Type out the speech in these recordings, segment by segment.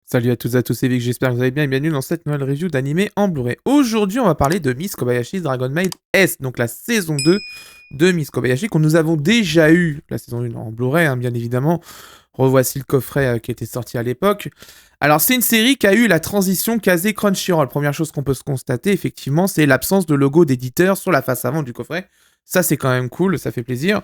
Salut à toutes et à tous, c'est Vic, j'espère que vous allez bien et bienvenue dans cette nouvelle review d'anime en Blu-ray. Aujourd'hui, on va parler de Miss Kobayashi's Dragon Maid S, donc la saison 2 de Miss Kobayashi, qu'on nous avons déjà eu la saison 1 en Blu-ray, bien évidemment. Revoici le coffret qui était sorti à l'époque. Alors, c'est une série qui a eu la transition casée Crunchyroll. Première chose qu'on peut se constater, effectivement, c'est l'absence de logo d'éditeur sur la face avant du coffret. Ça, c'est quand même cool, ça fait plaisir.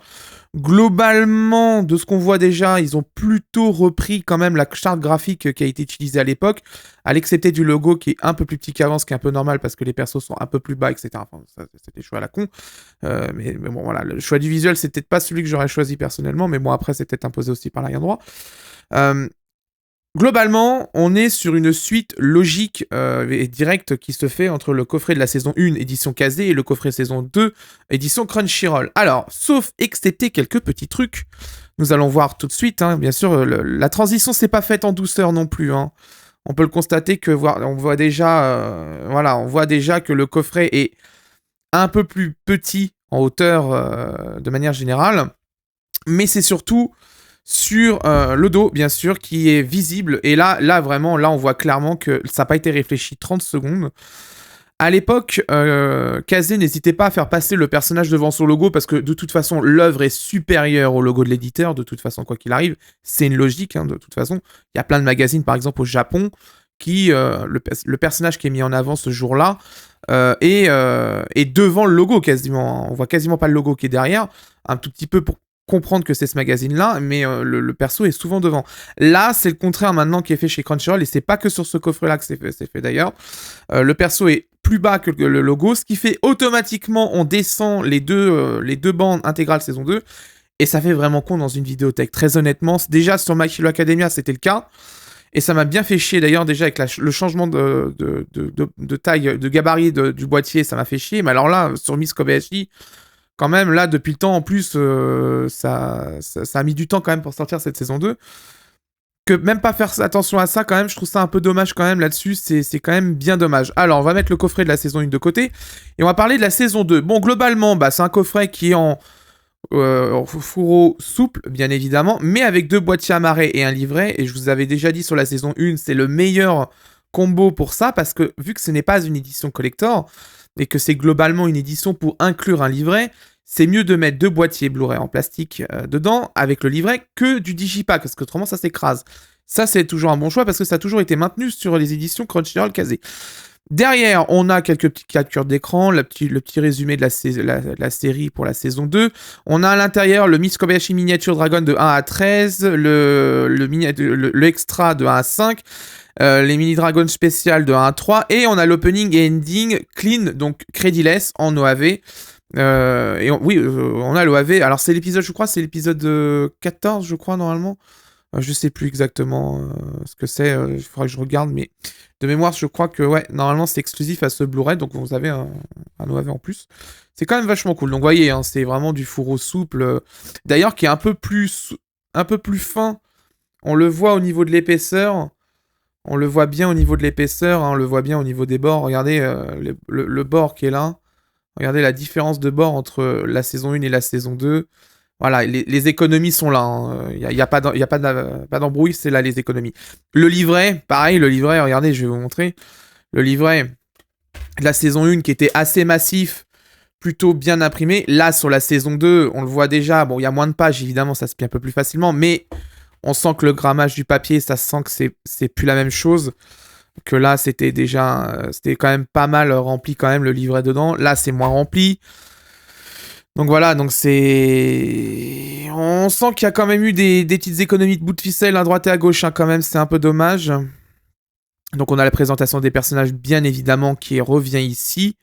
Globalement, de ce qu'on voit déjà, ils ont plutôt repris quand même la charte graphique qui a été utilisée à l'époque, à l'excepté du logo qui est un peu plus petit qu'avant, ce qui est un peu normal parce que les persos sont un peu plus bas, etc. Enfin, ça, c'était des choix à la con. Mais bon, voilà, le choix du visuel, c'est peut-être pas celui que j'aurais choisi personnellement, mais bon, après, c'est peut-être imposé aussi par l'arrière droit. Euh, Globalement, on est sur une suite logique et directe qui se fait entre le coffret de la saison 1 édition Kazé et le coffret saison 2 édition Crunchyroll. Alors, sauf excepté quelques petits trucs, nous allons voir tout de suite, bien sûr, la transition s'est pas faite en douceur non plus. On peut le constater que on voit déjà, on voit déjà que le coffret est un peu plus petit en hauteur de manière générale, mais c'est surtout sur le dos, bien sûr, qui est visible. Et là, vraiment, là, on voit clairement que ça n'a pas été réfléchi 30 secondes. À l'époque, Kazé n'hésitait pas à faire passer le personnage devant son logo parce que de toute façon, l'œuvre est supérieure au logo de l'éditeur. De toute façon, quoi qu'il arrive, c'est une logique. De toute façon, il y a plein de magazines, par exemple au Japon, qui le personnage qui est mis en avant ce jour-là est devant le logo quasiment. On voit quasiment pas le logo qui est derrière, un tout petit peu pour comprendre que c'est ce magazine-là, mais le perso est souvent devant. Là, c'est le contraire maintenant qui est fait chez Crunchyroll, et c'est pas que sur ce coffre-là que c'est fait d'ailleurs. Le perso est plus bas que le logo, ce qui fait automatiquement, on descend les deux bandes intégrales saison 2, et ça fait vraiment con dans une vidéothèque. Très honnêtement, déjà sur My Hero Academia, c'était le cas, et ça m'a bien fait chier d'ailleurs déjà avec le changement de taille, de gabarit du boîtier, ça m'a fait chier, mais alors là, sur Miss Kobayashi, quand même, là, depuis le temps, en plus, ça a mis du temps quand même pour sortir cette saison 2. Que même pas faire attention à ça, quand même, je trouve ça un peu dommage quand même là-dessus, c'est quand même bien dommage. Alors, on va mettre le coffret de la saison 1 de côté, et on va parler de la saison 2. Bon, globalement, c'est un coffret qui est en fourreau souple, bien évidemment, mais avec deux boîtiers amarrés et un livret, et je vous avais déjà dit sur la saison 1, c'est le meilleur combo pour ça, parce que vu que ce n'est pas une édition collector, et que c'est globalement une édition pour inclure un livret, c'est mieux de mettre deux boîtiers Blu-ray en plastique dedans avec le livret que du digipack, parce que autrement ça s'écrase. Ça, c'est toujours un bon choix parce que ça a toujours été maintenu sur les éditions Crunchyroll Kazé. Derrière, on a quelques petites captures d'écran, le petit résumé de la série pour la saison 2. On a à l'intérieur le Miss Kobayashi Miniature Dragon de 1 à 13, le extra de 1 à 5, les mini dragons spéciales de 1 à 3, et on a l'opening et ending clean, donc crédiless en OAV. On a l'OAV. Alors, c'est l'épisode, je crois, c'est l'épisode 14, je crois, normalement. Je sais plus exactement ce que c'est. Il faudra que je regarde, mais de mémoire, je crois que, ouais, normalement, c'est exclusif à ce Blu-ray, donc vous avez un OAV en plus. C'est quand même vachement cool. Donc, vous voyez, c'est vraiment du fourreau souple. D'ailleurs, qui est un peu plus fin. On le voit au niveau de l'épaisseur. On le voit bien au niveau de l'épaisseur. On le voit bien au niveau des bords. Regardez le bord qui est là. Regardez la différence de bord entre la saison 1 et la saison 2. Voilà, les économies sont là. Il n'y a pas d'embrouille, c'est là les économies. Le livret, pareil, regardez, je vais vous montrer. Le livret de la saison 1 qui était assez massif, plutôt bien imprimé. Là, sur la saison 2, on le voit déjà. Bon, il y a moins de pages, évidemment, ça se plie un peu plus facilement, mais on sent que le grammage du papier, ça sent que c'est plus la même chose. Que là, c'était quand même pas mal rempli quand même le livret dedans. Là, c'est moins rempli. Donc voilà, on sent qu'il y a quand même eu des petites économies de bout de ficelle à droite et à gauche, quand même, c'est un peu dommage. Donc on a la présentation des personnages, bien évidemment, qui revient ici.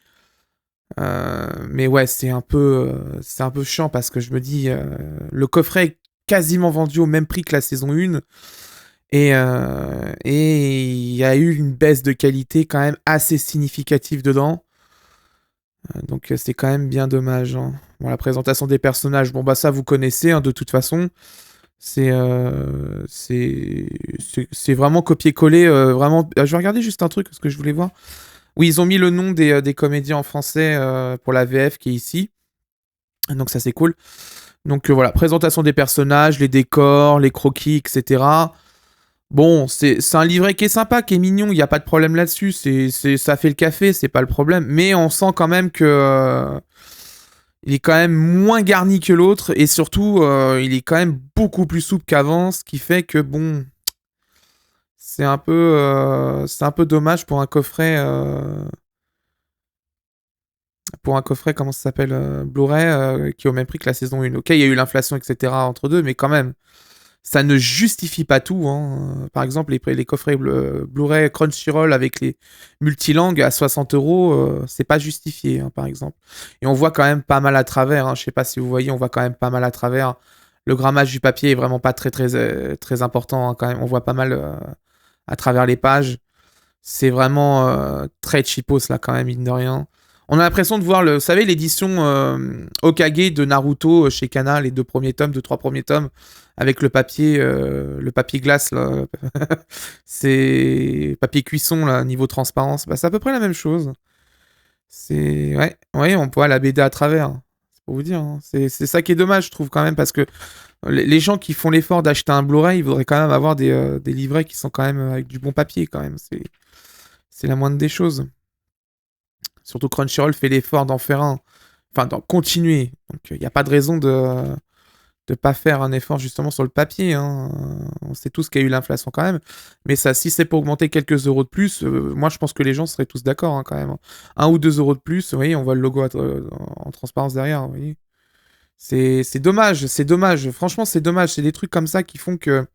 Mais ouais, c'est un peu chiant parce que je me dis, le coffret est quasiment vendu au même prix que la saison 1. Et il y a eu une baisse de qualité quand même assez significative dedans. Donc c'est quand même bien dommage. Bon, la présentation des personnages, ça vous connaissez de toute façon. C'est vraiment copier-coller. Vraiment. Je vais regarder juste un truc parce que je voulais voir. Oui, ils ont mis le nom des comédiens en français pour la VF qui est ici. Donc ça c'est cool. Donc voilà, présentation des personnages, les décors, les croquis, etc. Bon, c'est un livret qui est sympa, qui est mignon, il n'y a pas de problème là-dessus. Ça fait le café, c'est pas le problème. Mais on sent quand même que il est quand même moins garni que l'autre. Et surtout, il est quand même beaucoup plus souple qu'avant. Ce qui fait que, bon, c'est un peu dommage pour un coffret. Pour un coffret, comment ça s'appelle Blu-ray, qui est au même prix que la saison 1. Ok, il y a eu l'inflation, etc. entre deux, mais quand même. Ça ne justifie pas tout. Hein. Par exemple, les coffrets Blu-ray Crunchyroll avec les multilangues à 60 €, c'est pas justifié, hein, par exemple. Et on voit quand même pas mal à travers. Hein. Je sais pas si vous voyez, on voit quand même pas mal à travers. Le grammage du papier est vraiment pas très important. Hein, quand même, on voit pas mal à travers les pages. C'est vraiment très cheapos là, quand même, mine de rien. On a l'impression de voir, vous savez, l'édition Hokage de Naruto chez Kana, les 3 premiers tomes, avec le papier glace, là. C'est papier cuisson, là, niveau transparence. Bah, c'est à peu près la même chose. Ouais, on voit la BD à travers. C'est pour vous dire. Hein. C'est ça qui est dommage, je trouve, quand même, parce que les gens qui font l'effort d'acheter un Blu-ray, ils voudraient quand même avoir des livrets qui sont quand même avec du bon papier, quand même. C'est la moindre des choses. Surtout Crunchyroll fait l'effort d'en faire un. Enfin, d'en continuer. Donc, il n'y a pas de raison de pas faire un effort justement sur le papier. Hein. On sait tous qu'il y a eu l'inflation quand même. Mais ça, si c'est pour augmenter quelques euros de plus, moi, je pense que les gens seraient tous d'accord hein, quand même. 1 ou 2 € de plus, vous voyez, on voit le logo en transparence derrière, vous voyez. C'est dommage, c'est dommage. Franchement, c'est dommage. C'est des trucs comme ça qui font que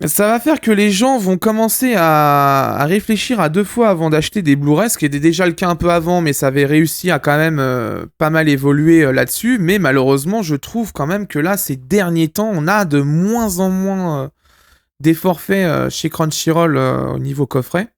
ça va faire que les gens vont commencer à réfléchir à 2 fois avant d'acheter des Blu-ray, ce qui était déjà le cas un peu avant, mais ça avait réussi à quand même pas mal évoluer là-dessus. Mais malheureusement, je trouve quand même que là, ces derniers temps, on a de moins en moins d'efforts faits chez Crunchyroll au niveau coffret.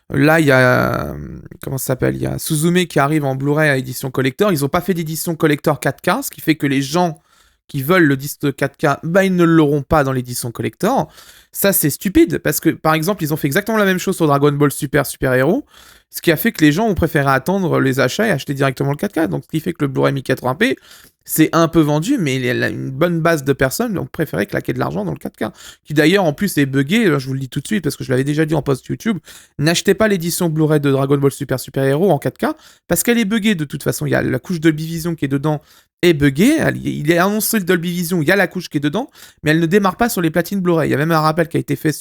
Là, il y a... comment ça s'appelle? Il y a Suzume qui arrive en Blu-ray à édition collector. Ils n'ont pas fait d'édition collector 4K, ce qui fait que les gens qui veulent le disque 4K, bah ils ne l'auront pas dans l'édition collector. Ça, c'est stupide, parce que, par exemple, ils ont fait exactement la même chose sur Dragon Ball Super Super Hero, ce qui a fait que les gens ont préféré attendre les achats et acheter directement le 4K. Donc, ce qui fait que le Blu-ray 1080p, c'est un peu vendu, mais il y a une bonne base de personnes ont préféré claquer de l'argent dans le 4K. Qui d'ailleurs, en plus, est buggé, je vous le dis tout de suite, parce que je l'avais déjà dit en post YouTube, n'achetez pas l'édition Blu-ray de Dragon Ball Super Super Hero en 4K, parce qu'elle est buggée de toute façon. Il y a la couche Dolby Vision qui est dedans, est buggée. Il est annoncé le Dolby Vision, il y a la couche qui est dedans, mais elle ne démarre pas sur les platines Blu-ray. Il y a même un rappel qui a été fait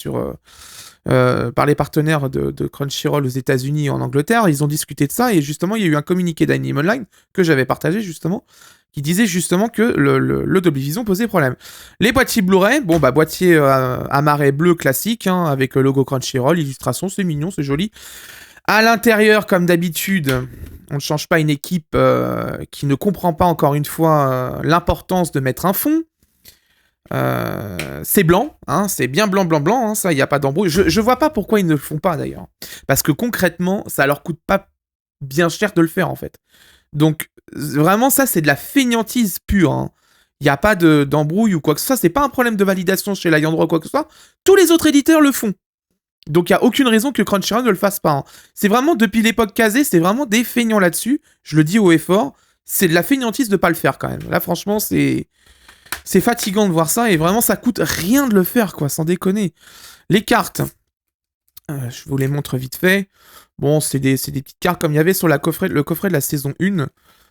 par les partenaires de Crunchyroll aux États-Unis et en Angleterre. Ils ont discuté de ça et justement, il y a eu un communiqué d'Anime Online que j'avais partagé justement qui disait justement que le Dolby Vision posait problème. Les boîtiers Blu-ray, bon bah boîtier amarré bleu classique hein, avec le logo Crunchyroll, illustration, c'est mignon, c'est joli. À l'intérieur, comme d'habitude, on ne change pas une équipe qui ne comprend pas encore une fois l'importance de mettre un fond. C'est blanc, hein, c'est bien blanc, blanc, blanc, hein, ça, il n'y a pas d'embrouille. Je vois pas pourquoi ils ne le font pas d'ailleurs. Parce que concrètement, ça leur coûte pas bien cher de le faire en fait. Donc, vraiment, ça, c'est de la fainéantise pure. Hein. Il n'y a pas d'embrouille ou quoi que ce soit. C'est pas un problème de validation chez l'ayant droit ou quoi que ce soit. Tous les autres éditeurs le font. Donc, il n'y a aucune raison que Crunchyroll ne le fasse pas. Hein. C'est vraiment, depuis l'époque Kazé, c'est vraiment des feignants là-dessus. Je le dis haut et fort. C'est de la fainéantise de pas le faire quand même. Là, franchement, c'est fatigant de voir ça. Et vraiment, ça coûte rien de le faire, quoi, sans déconner. Les cartes. Je vous les montre vite fait. Bon, c'est des petites cartes comme il y avait sur le coffret de la saison 1,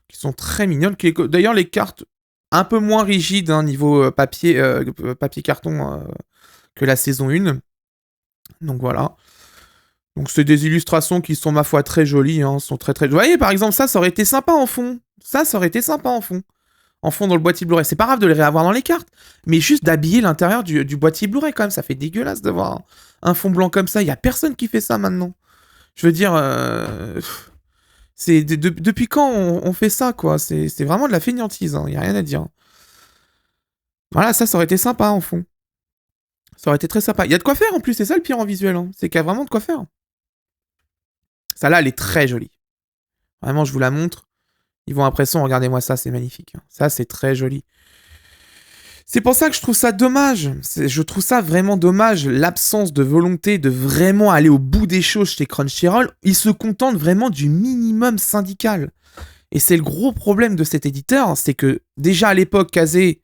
qui sont très mignonnes. D'ailleurs, les cartes un peu moins rigides, hein, niveau papier carton que la saison 1. Donc voilà. Donc c'est des illustrations qui sont, ma foi, très jolies. Hein, sont très très... Vous voyez, par exemple, ça aurait été sympa en fond. Ça aurait été sympa en fond. En fond dans le boîtier Blu-ray. C'est pas grave de les réavoir dans les cartes, mais juste d'habiller l'intérieur du boîtier Blu-ray quand même. Ça fait dégueulasse de voir un fond blanc comme ça. Il y a personne qui fait ça maintenant. Je veux dire, c'est depuis quand on fait ça, quoi. C'est vraiment de la fainéantise, hein. Y a rien à dire. Voilà, ça aurait été sympa en fond. Ça aurait été très sympa. Il y a de quoi faire en plus, c'est ça le pire en visuel. Hein. C'est qu'il y a vraiment de quoi faire. Ça là, elle est très jolie. Vraiment, je vous la montre. Ils vont après ça, regardez-moi ça, c'est magnifique. Hein. Ça, c'est très joli. C'est pour ça que je trouve ça dommage. Je trouve ça vraiment dommage, l'absence de volonté de vraiment aller au bout des choses chez Crunchyroll. Ils se contentent vraiment du minimum syndical. Et c'est le gros problème de cet éditeur, c'est que déjà à l'époque, Kazé,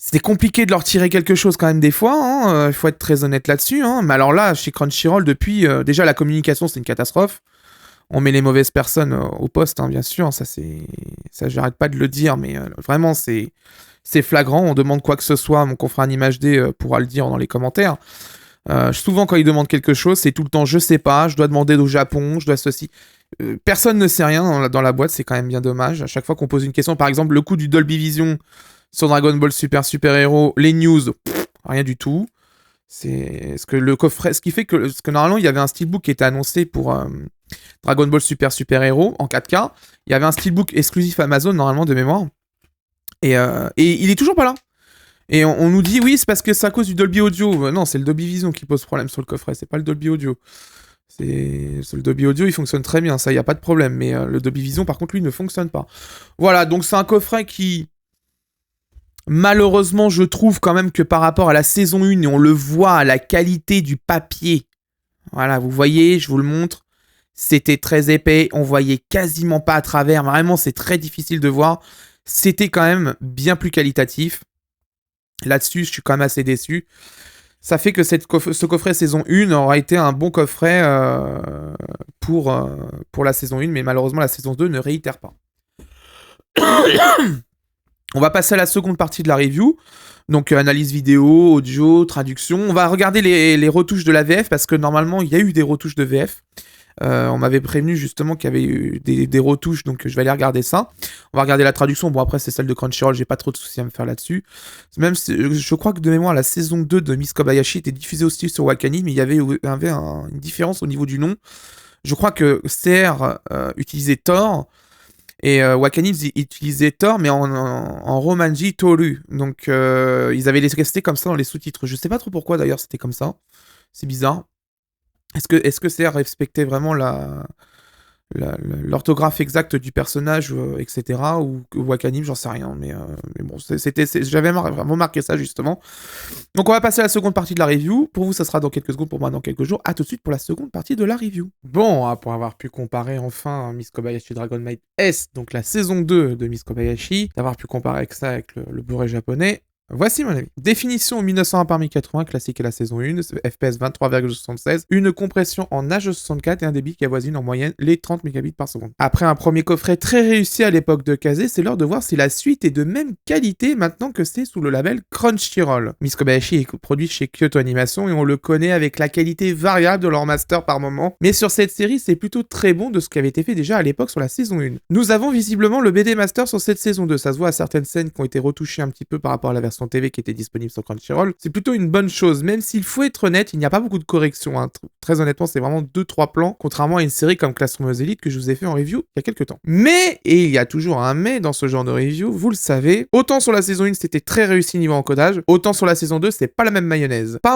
C'était compliqué de leur tirer quelque chose quand même des fois, hein, il faut être très honnête là-dessus, hein. Mais alors là, chez Crunchyroll, depuis, déjà la communication, c'est une catastrophe. On met les mauvaises personnes au poste, hein, bien sûr, ça j'arrête pas de le dire, mais vraiment, c'est flagrant. On demande quoi que ce soit, mon confrère Animage D pourra le dire dans les commentaires. Souvent, quand il demande quelque chose, c'est tout le temps je sais pas, je dois demander au Japon, je dois ceci. Personne ne sait rien dans la boîte, c'est quand même bien dommage. À chaque fois qu'on pose une question, par exemple, le coup du Dolby Vision sur Dragon Ball Super Hero, les news, rien du tout. C'est ce que le coffret, ce qui fait que, normalement il y avait un steelbook qui était annoncé pour Dragon Ball Super Hero en 4K. Il y avait un steelbook exclusif Amazon normalement de mémoire. Et il est toujours pas là. Et on nous dit oui, c'est parce que c'est à cause du Dolby Audio. Non, c'est le Dolby Vision qui pose problème sur le coffret, c'est pas le Dolby Audio. Le Dolby Audio, il fonctionne très bien, ça, y a pas de problème. Mais le Dolby Vision, par contre, lui, ne fonctionne pas. Voilà, donc c'est un coffret qui, malheureusement, je trouve quand même que par rapport à la saison 1, et on le voit à la qualité du papier, voilà, vous voyez, je vous le montre, c'était très épais, on voyait quasiment pas à travers, vraiment, c'est très difficile de voir. C'était quand même bien plus qualitatif. Là-dessus, je suis quand même assez déçu. Ça fait que ce coffret saison 1 aura été un bon coffret pour la saison 1, mais malheureusement, la saison 2 ne réitère pas. On va passer à la seconde partie de la review. Donc, analyse vidéo, audio, traduction. On va regarder les retouches de la VF, parce que normalement, il y a eu des retouches de VF. On m'avait prévenu justement qu'il y avait eu des retouches, donc je vais aller regarder ça. On va regarder la traduction. Bon, après, c'est celle de Crunchyroll, j'ai pas trop de soucis à me faire là-dessus. Même si, je crois que de mémoire, la saison 2 de Miss Kobayashi était diffusée aussi sur Wakanim, mais il y avait une différence au niveau du nom. Je crois que CR utilisait Thor, et Wakanim utilisait Thor, mais en Romanji Toru. Donc, ils avaient resté comme ça dans les sous-titres. Je sais pas trop pourquoi d'ailleurs c'était comme ça. C'est bizarre. Est-ce que CR respectait vraiment l'orthographe exacte du personnage, etc. ou Wakanim, j'en sais rien. Mais bon, j'avais vraiment marqué ça justement. Donc on va passer à la seconde partie de la review. Pour vous, ça sera dans quelques secondes, pour moi dans quelques jours. A tout de suite pour la seconde partie de la review. Bon, pour avoir pu comparer enfin Miss Kobayashi Dragon Maid S, donc la saison 2 de Miss Kobayashi, d'avoir pu comparer avec ça avec le Blu-ray japonais. Voici mon avis. Définition 1901 par 1080, classique à la saison 1, FPS 23,76, une compression en H264 et un débit qui avoisine en moyenne les 30 mégabits par seconde. Après un premier coffret très réussi à l'époque de Kazé, c'est l'heure de voir si la suite est de même qualité maintenant que c'est sous le label Crunchyroll. Miss Kobayashi est produit chez Kyoto Animation et on le connaît avec la qualité variable de leur master par moment, mais sur cette série c'est plutôt très bon de ce qui avait été fait déjà à l'époque sur la saison 1. Nous avons visiblement le BD master sur cette saison 2, ça se voit à certaines scènes qui ont été retouchées un petit peu par rapport à la version TV qui était disponible sur Crunchyroll. C'est plutôt une bonne chose, même s'il faut être honnête, il n'y a pas beaucoup de corrections, hein. Très honnêtement, c'est vraiment 2-3 plans, contrairement à une série comme Classroom of Elite que je vous ai fait en review il y a quelques temps. Mais, et il y a toujours un mais dans ce genre de review, vous le savez, autant sur la saison 1 c'était très réussi niveau encodage, autant sur la saison 2 c'est pas la même mayonnaise. Pas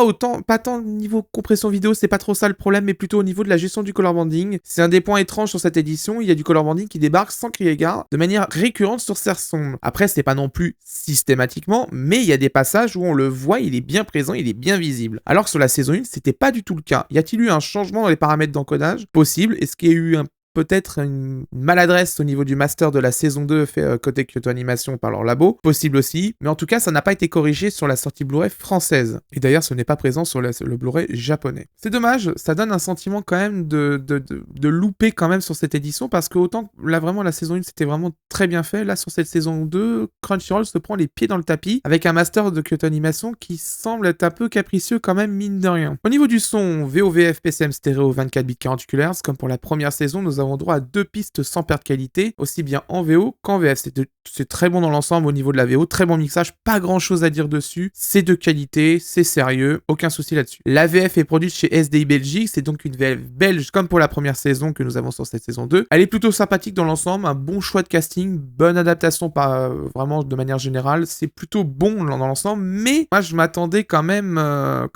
tant niveau compression vidéo, c'est pas trop ça le problème, mais plutôt au niveau de la gestion du color banding. C'est un des points étranges sur cette édition, il y a du color banding qui débarque sans crier gare, de manière récurrente sur certains sombres. Après, c'est pas non plus systématiquement, mais il y a des passages où on le voit, il est bien présent, il est bien visible. Alors que sur la saison 1, c'était pas du tout le cas. Y a-t-il eu un changement dans les paramètres d'encodage? Possible. Est-ce qu'il y a eu peut-être une maladresse au niveau du master de la saison 2 fait côté Kyoto Animation par leur labo, possible aussi, mais en tout cas ça n'a pas été corrigé sur la sortie Blu-ray française, et d'ailleurs ce n'est pas présent sur le Blu-ray japonais. C'est dommage, ça donne un sentiment quand même de louper quand même sur cette édition, parce que autant là vraiment la saison 1 c'était vraiment très bien fait, là sur cette saison 2, Crunchyroll se prend les pieds dans le tapis, avec un master de Kyoto Animation qui semble être un peu capricieux quand même mine de rien. Au niveau du son, VOVF PCM stéréo 24 bits 48 Hz, comme pour la première saison, nous avons droit à 2 pistes sans perte de qualité, aussi bien en VO qu'en VF. C'est très bon dans l'ensemble au niveau de la VO, très bon mixage, pas grand chose à dire dessus, c'est de qualité, c'est sérieux, aucun souci là-dessus. La VF est produite chez SDI Belgique, c'est donc une VF belge comme pour la première saison que nous avons sur cette saison 2. Elle est plutôt sympathique dans l'ensemble, un bon choix de casting, bonne adaptation vraiment de manière générale, c'est plutôt bon dans l'ensemble, mais moi je m'attendais quand même un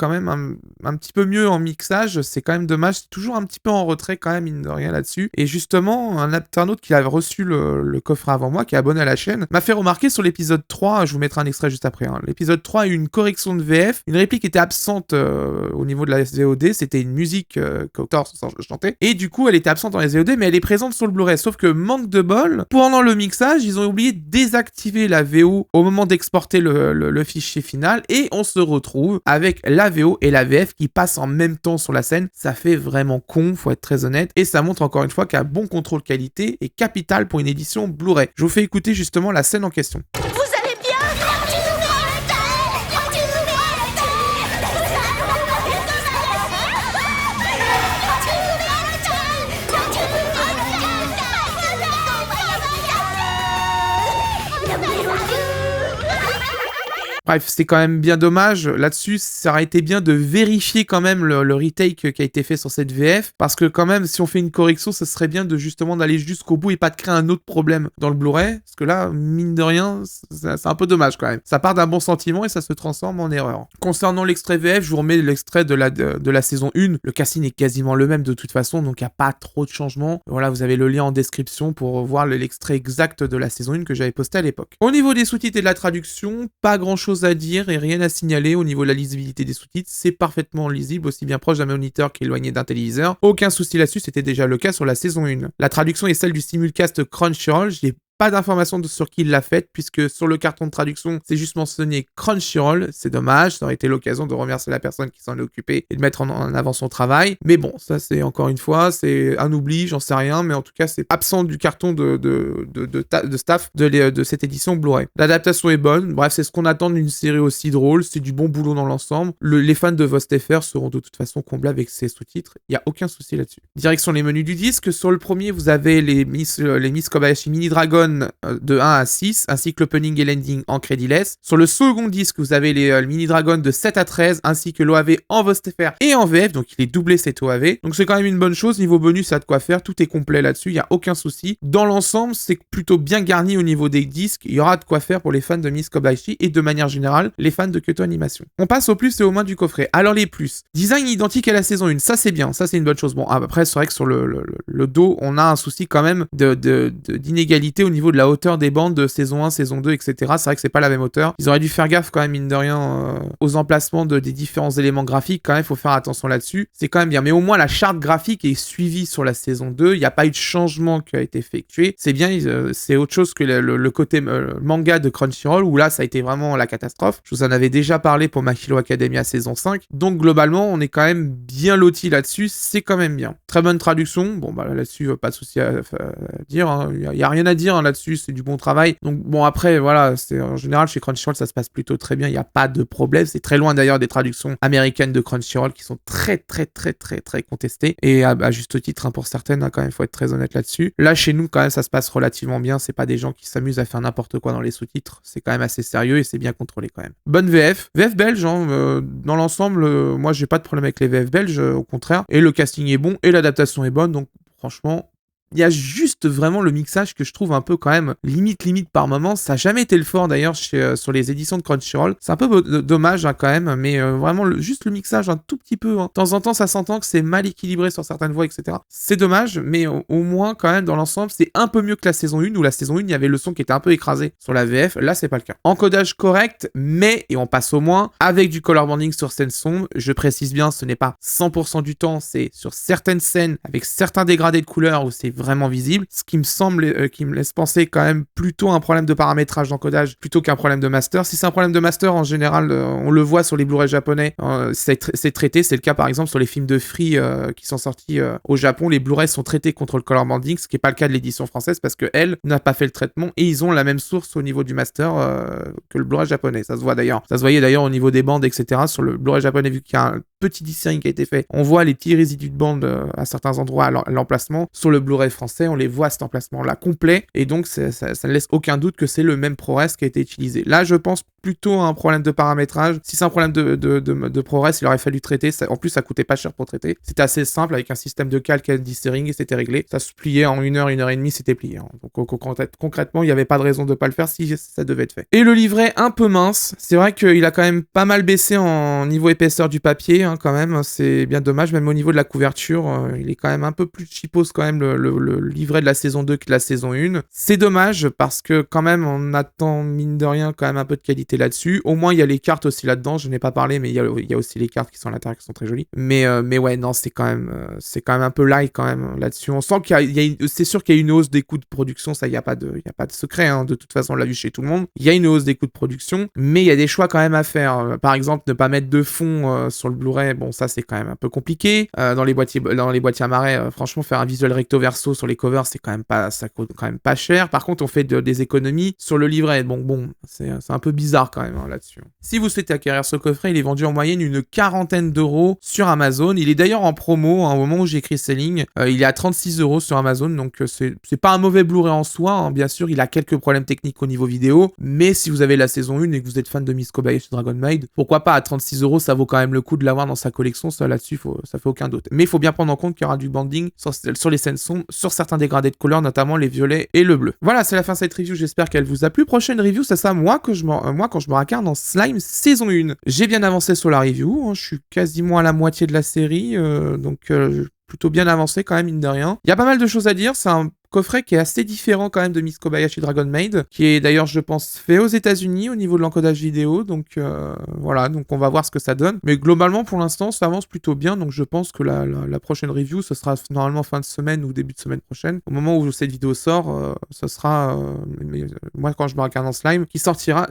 petit peu mieux en mixage, c'est quand même dommage, c'est toujours un petit peu en retrait quand même mine de rien là-dessus. Et justement, un internaute qui a reçu le coffret avant moi, qui est abonné à la chaîne, m'a fait remarquer sur l'épisode 3, je vous mettrai un extrait juste après, hein. L'épisode 3 a eu une correction de VF, une réplique était absente au niveau de la VOD, c'était une musique qu'Octor chantait, et du coup elle était absente dans les VOD, mais elle est présente sur le Blu-ray, sauf que manque de bol, pendant le mixage, ils ont oublié de désactiver la VO au moment d'exporter le fichier final, et on se retrouve avec la VO et la VF qui passent en même temps sur la scène. Ça fait vraiment con, faut être très honnête, et ça montre encore une fois qu'un bon contrôle qualité est capital pour une édition Blu-ray. Je vous fais écouter justement la scène en question. Vous allez bien? Bref, c'est quand même bien dommage. Là-dessus, ça aurait été bien de vérifier quand même le retake qui a été fait sur cette VF, parce que quand même, si on fait une correction, ça serait bien de justement d'aller jusqu'au bout et pas de créer un autre problème dans le Blu-ray, parce que là, mine de rien, c'est un peu dommage quand même. Ça part d'un bon sentiment et ça se transforme en erreur. Concernant l'extrait VF, je vous remets l'extrait de la saison 1. Le casting est quasiment le même de toute façon, donc il n'y a pas trop de changements. Voilà, vous avez le lien en description pour voir l'extrait exact de la saison 1 que j'avais posté à l'époque. Au niveau des sous-titres et de la traduction, pas grand-chose à dire et rien à signaler au niveau de la lisibilité des sous-titres. C'est parfaitement lisible, aussi bien proche d'un moniteur qu'éloigné d'un téléviseur. Aucun souci là-dessus, c'était déjà le cas sur la saison 1. La traduction est celle du simulcast Crunchyroll. J'ai pas d'informations sur qui l'a faite, puisque sur le carton de traduction, c'est juste mentionné Crunchyroll. C'est dommage, ça aurait été l'occasion de remercier la personne qui s'en est occupée et de mettre en avant son travail. Mais bon, ça c'est encore une fois, c'est un oubli, j'en sais rien, mais en tout cas, c'est absent du carton de staff de cette édition Blu-ray. L'adaptation est bonne, bref, c'est ce qu'on attend d'une série aussi drôle, c'est du bon boulot dans l'ensemble. Les fans de VostFR seront de toute façon comblés avec ces sous-titres, il n'y a aucun souci là-dessus. Direction les menus du disque, sur le premier, vous avez les Miss Kobayashi Mini Dragon de 1 à 6, ainsi que l'opening et l'ending en crédiless. Sur le second disque, vous avez les Mini Dragon de 7 à 13, ainsi que l'OAV en VostFR et en VF, donc il est doublé cet OAV. Donc c'est quand même une bonne chose, niveau bonus, ça a de quoi faire, tout est complet là-dessus, il n'y a aucun souci. Dans l'ensemble, c'est plutôt bien garni au niveau des disques, il y aura de quoi faire pour les fans de Miss Kobayashi et de manière générale, les fans de Kyoto Animation. On passe au plus et au moins du coffret. Alors les plus, design identique à la saison 1, ça c'est bien, ça c'est une bonne chose. Bon, après c'est vrai que sur le dos, on a un souci quand même d'inégalité au niveau de la hauteur des bandes de saison 1, saison 2, etc. C'est vrai que c'est pas la même hauteur. Ils auraient dû faire gaffe quand même, mine de rien, aux emplacements des différents éléments graphiques. Quand même, il faut faire attention là-dessus. C'est quand même bien. Mais au moins, la charte graphique est suivie sur la saison 2. Il n'y a pas eu de changement qui a été effectué. C'est bien, c'est autre chose que le côté manga de Crunchyroll, où là, ça a été vraiment la catastrophe. Je vous en avais déjà parlé pour My Hero Academia saison 5. Donc, globalement, on est quand même bien loti là-dessus. C'est quand même bien. Très bonne traduction. Bon, bah là-dessus, pas de souci à dire. Hein. Il n'y a rien à dire hein, là-dessus. C'est du bon travail. Donc bon après voilà, c'est en général chez Crunchyroll ça se passe plutôt très bien, il n'y a pas de problème, c'est très loin d'ailleurs des traductions américaines de Crunchyroll qui sont très contestées et à juste titre hein, pour certaines hein, quand même faut être très honnête là-dessus. Là chez nous quand même ça se passe relativement bien, c'est pas des gens qui s'amusent à faire n'importe quoi dans les sous-titres, c'est quand même assez sérieux et c'est bien contrôlé quand même. Bonne VF belge hein, dans l'ensemble moi j'ai pas de problème avec les VF belges au contraire, et le casting est bon et l'adaptation est bonne, donc franchement il y a juste vraiment le mixage que je trouve un peu quand même limite par moment. Ça n'a jamais été le fort d'ailleurs sur les éditions de Crunchyroll. C'est un peu dommage hein, quand même, mais vraiment juste le mixage un tout petit peu. Hein. De temps en temps, ça s'entend que c'est mal équilibré sur certaines voix, etc. C'est dommage, mais au moins quand même dans l'ensemble, c'est un peu mieux que la saison 1 où la saison 1, il y avait le son qui était un peu écrasé sur la VF. Là, c'est pas le cas. Encodage correct, mais, et on passe au moins, avec du color banding sur scène sombre. Je précise bien, ce n'est pas 100% du temps, c'est sur certaines scènes avec certains dégradés de couleurs où c'est vraiment visible, ce qui me semble, qui me laisse penser quand même plutôt un problème de paramétrage d'encodage plutôt qu'un problème de master. Si c'est un problème de master, en général, on le voit sur les Blu-ray japonais, c'est traité, c'est le cas par exemple sur les films de Free qui sont sortis au Japon, les Blu-ray sont traités contre le color banding, ce qui n'est pas le cas de l'édition française parce que elle n'a pas fait le traitement et ils ont la même source au niveau du master que le Blu-ray japonais. Ça se voit d'ailleurs. Ça se voyait d'ailleurs au niveau des bandes, etc. Sur le Blu-ray japonais, vu qu'il y a un petit design qui a été fait, on voit les petits résidus de bande à certains endroits à l'emplacement. Sur le Blu-ray français, on les voit à cet emplacement-là complet, et donc ça ne laisse aucun doute que c'est le même ProRes qui a été utilisé. Là, je pense plutôt un problème de paramétrage. Si c'est un problème de ProRes, il aurait fallu traiter. En plus, ça coûtait pas cher pour traiter. C'était assez simple avec un système de calque et de et c'était réglé. Ça se pliait en 1 et demie, c'était plié. Hein. Donc concrètement, il n'y avait pas de raison de pas le faire si ça devait être fait. Et le livret un peu mince. C'est vrai qu'il a quand même pas mal baissé en niveau épaisseur du papier, hein, quand même. C'est bien dommage. Même au niveau de la couverture, il est quand même un peu plus cheapos quand même le livret de la saison 2 que de la saison 1. C'est dommage parce que quand même, on attend mine de rien quand même un peu de qualité là-dessus. Au moins, il y a les cartes aussi là-dedans. Je n'ai pas parlé, mais il y a aussi les cartes qui sont à l'intérieur qui sont très jolies. Mais ouais, non, c'est quand même un peu light quand même là-dessus. On sent c'est sûr qu'il y a une hausse des coûts de production. Ça, il y a pas de secret. Hein. De toute façon, on l'a vu chez tout le monde. Il y a une hausse des coûts de production, mais il y a des choix quand même à faire. Par exemple, ne pas mettre de fond sur le Blu-ray. Bon, ça, c'est quand même un peu compliqué. Dans les boîtiers à marais, franchement, faire un visuel recto verso sur les covers, ça coûte quand même pas cher. Par contre, on fait des économies sur le livret. Bon, c'est un peu bizarre quand même hein, là-dessus. Si vous souhaitez acquérir ce coffret, il est vendu en moyenne une 40aine d'euros sur Amazon. Il est d'ailleurs en promo hein, au moment où j'écris ces lignes. Il est à 36 euros sur Amazon, donc c'est pas un mauvais Blu-ray en soi. Hein. Bien sûr, il a quelques problèmes techniques au niveau vidéo, mais si vous avez la saison 1 et que vous êtes fan de Miss Kobayashi Dragon Maid, pourquoi pas à 36 euros, ça vaut quand même le coup de l'avoir dans sa collection. Ça là-dessus, ça fait aucun doute. Mais il faut bien prendre en compte qu'il y aura du banding sur les scènes sombres, sur certains dégradés de couleurs, notamment les violets et le bleu. Voilà, c'est la fin de cette review. J'espère qu'elle vous a plu. Prochaine review, c'est ça, moi quand je me racarde dans Slime saison 1. J'ai bien avancé sur la review. Hein, je suis quasiment à la moitié de la série, donc plutôt bien avancé quand même, mine de rien. Il y a pas mal de choses à dire. C'est un coffret qui est assez différent quand même de Miss Kobayashi Dragon Maid, qui est d'ailleurs, je pense, fait aux États-Unis au niveau de l'encodage vidéo. Donc voilà, donc on va voir ce que ça donne. Mais globalement, pour l'instant, ça avance plutôt bien. Donc je pense que la prochaine review, ce sera normalement fin de semaine ou début de semaine prochaine. Au moment où cette vidéo sort, ce sera, moi quand je me regarde en slime, qui sortira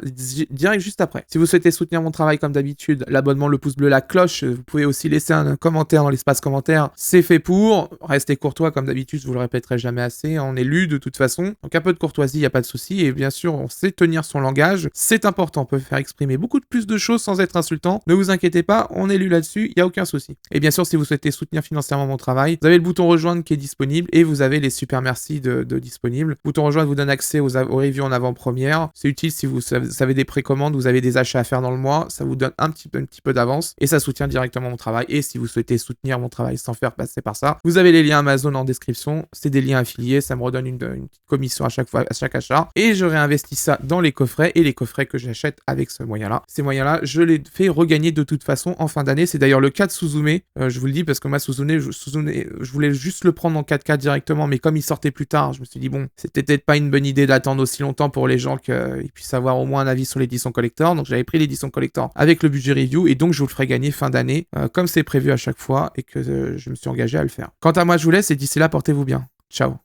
direct juste après. Si vous souhaitez soutenir mon travail comme d'habitude, l'abonnement, le pouce bleu, la cloche, vous pouvez aussi laisser un commentaire dans l'espace commentaire. C'est fait pour. Restez courtois comme d'habitude, je vous le répéterai jamais assez. On est lu de toute façon, donc un peu de courtoisie, il n'y a pas de souci, et bien sûr on sait tenir son langage, c'est important, on peut faire exprimer beaucoup de plus de choses sans être insultant, ne vous inquiétez pas, on est lu là-dessus, il n'y a aucun souci. Et bien sûr si vous souhaitez soutenir financièrement mon travail, vous avez le bouton rejoindre qui est disponible, et vous avez les super merci de disponibles. Le bouton rejoindre vous donne accès aux reviews en avant-première, c'est utile si vous avez des précommandes, vous avez des achats à faire dans le mois, ça vous donne un petit peu d'avance, et ça soutient directement mon travail, et si vous souhaitez soutenir mon travail sans faire passer par ça, vous avez les liens Amazon en description, c'est des liens affiliés, ça me redonne une petite commission à chaque achat, et je réinvestis ça dans les coffrets, et les coffrets que j'achète avec ce moyen-là. Ces moyens-là, je les fais regagner de toute façon en fin d'année. C'est d'ailleurs le cas de Suzume, je vous le dis parce que moi Suzume, je voulais juste le prendre en 4K directement, mais comme il sortait plus tard, je me suis dit bon, c'était peut-être pas une bonne idée d'attendre aussi longtemps pour les gens qu'ils puissent avoir au moins un avis sur l'édition collector, donc j'avais pris l'édition collector avec le budget review, et donc je vous le ferai gagner fin d'année, comme c'est prévu à chaque fois, et que je me suis engagé à le faire. Quant à moi, je vous laisse, et d'ici là, portez-vous bien. Ciao.